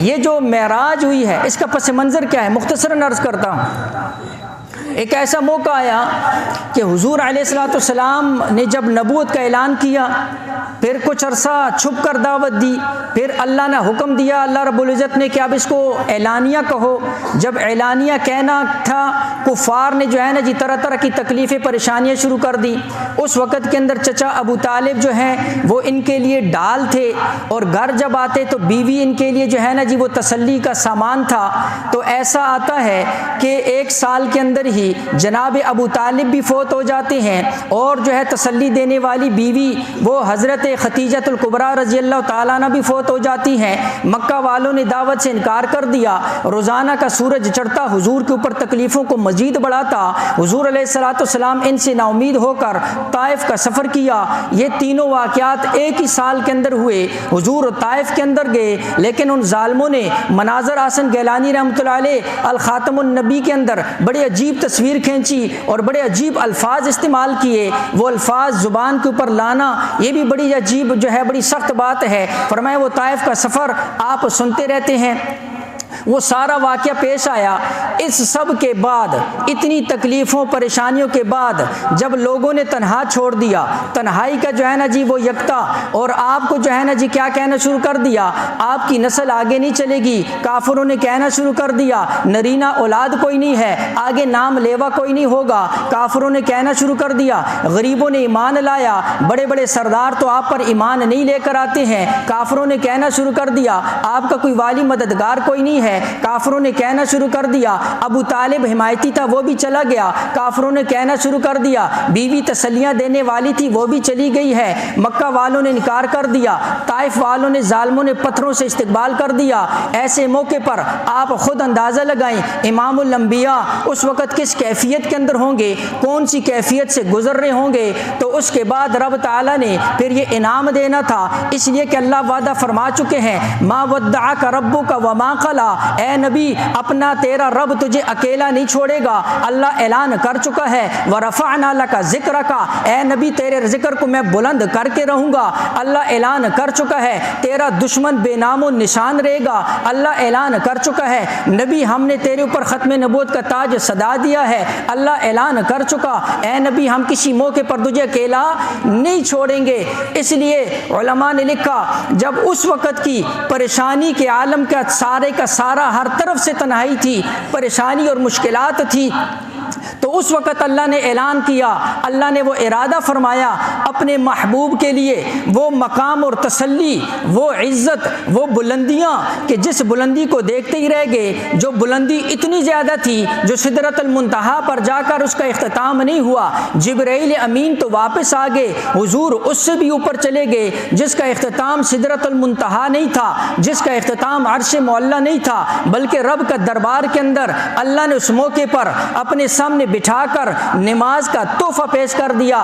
یہ جو معراج ہوئی ہے اس کا پس منظر کیا ہے، مختصراً عرض کرتا ہوں۔ ایک ایسا موقع آیا کہ حضور علیہ الصلوۃ والسلام نے جب نبوت کا اعلان کیا، پھر کچھ عرصہ چھپ کر دعوت دی، پھر اللہ نے حکم دیا، اللہ رب العزت نے کہ اب اس کو اعلانیہ کہو۔ جب اعلانیہ کہنا تھا، کفار نے جو ہے نا طرح طرح کی تکلیفیں پریشانیاں شروع کر دی۔ اس وقت کے اندر چچا ابو طالب جو ہیں وہ ان کے لیے ڈال تھے، اور گھر جب آتے تو بیوی ان کے لیے جو ہے نا وہ تسلی کا سامان تھا۔ تو ایسا آتا ہے کہ 1 سال کے اندر ہی جناب ابو طالب بھی فوت ہو جاتے ہیں، اور جو ہے تسلی دینے والی بیوی وہ حضرت خدیجہ الکبریٰ رضی اللہ تعالیٰ عنہ بھی فوت ہو جاتی ہیں۔ مکہ والوں نے دعوت سے انکار کر دیا۔ روزانہ کا سورج چڑھتا حضور کے اوپر تکلیفوں کو مزید بڑھاتا۔ حضور علیہ الصلوۃ والسلام ان سے نا امید ہو کر طائف کا سفر کیا۔ یہ تینوں واقعات ایک ہی سال کے اندر ہوئے۔ حضور طائف کے اندر گئے، لیکن ان ظالموں نے مناظر حسن گیلانی رحمۃ اللہ علیہ الخاتم النبی کے اندر بڑی عجیب تصویر کھینچی اور بڑے عجیب الفاظ استعمال کیے۔ وہ الفاظ زبان کے اوپر لانا یہ بھی بڑی عجیب جو ہے بڑی سخت بات ہے۔ فرمایا وہ طائف کا سفر آپ سنتے رہتے ہیں، وہ سارا واقعہ پیش آیا۔ اس سب کے بعد، اتنی تکلیفوں پریشانیوں کے بعد، جب لوگوں نے تنہا چھوڑ دیا، تنہائی کا جو ہے نا وہ یکتا، اور آپ کو جو ہے نا کیا کہنا شروع کر دیا، آپ کی نسل آگے نہیں چلے گی۔ کافروں نے کہنا شروع کر دیا نرینہ اولاد کوئی نہیں ہے، آگے نام لیوا کوئی نہیں ہوگا۔ کافروں نے کہنا شروع کر دیا، غریبوں نے ایمان لایا، بڑے بڑے سردار تو آپ پر ایمان نہیں لے کر آتے ہیں۔ کافروں نے کہنا شروع کر دیا آپ کا کوئی والی مددگار کوئی نہیں ہے۔ کافروں نے کہنا شروع کر دیا ابو طالب حمایتی تھا وہ بھی چلا گیا۔ کافروں نے کہنا شروع کر دیا بیوی تسلیاں دینے والی تھی وہ بھی چلی گئی ہے۔ مکہ والوں نے انکار کر دیا، طائف والوں نے ظالموں نے پتھروں سے استقبال کر دیا۔ ایسے موقع پر آپ خود اندازہ لگائیں امام الانبیاء اس وقت کس کیفیت کے اندر ہوں گے، کون سی کیفیت سے گزر رہے ہوں گے۔ تو اس کے بعد رب تعالیٰ نے پھر یہ انعام دینا تھا، اس لیے کہ اللہ وعدہ فرما چکے ہیں ما ودعک ربک وما قلی، اے نبی اپنا تیرا رب تجھے اکیلا نہیں چھوڑے گا۔ اللہ اعلان کر چکا ہے ورفعنا لک ذکرک، اے نبی تیرے ذکر کو میں بلند کر کے رہوں گا۔ اللہ اعلان کر چکا ہے تیرا دشمن بے نام و نشان رہے گا۔ اللہ اعلان کر چکا ہے نبی ہم نے تیرے اوپر ختم نبوت کا تاج صدا دیا ہے۔ اللہ اعلان کر چکا اے نبی ہم کسی موقع پر تجھے اکیلا نہیں چھوڑیں گے۔ اس لیے علماء نے لکھا جب اس وقت کی پریشانی کے عالم کا سارے کا سارا ہر طرف سے تنہائی تھی، پریشانی اور مشکلات تھی، تو اس وقت اللہ نے اعلان کیا، اللہ نے وہ ارادہ فرمایا اپنے محبوب کے لیے وہ مقام اور تسلی، وہ عزت، وہ بلندیاں کہ جس بلندی کو دیکھتے ہی رہ گئے۔ جو بلندی اتنی زیادہ تھی جو سدرۃ المنتہا پر جا کر اس کا اختتام نہیں ہوا۔ جبرائیل امین تو واپس آ گئے، حضور اس سے بھی اوپر چلے گئے، جس کا اختتام سدرۃ المنتہا نہیں تھا، جس کا اختتام عرش معلیٰ نہیں تھا، بلکہ رب کا دربار کے اندر اللہ نے اس موقع پر اپنے سامنے بٹھا کر نماز کا تحفہ پیش کر دیا۔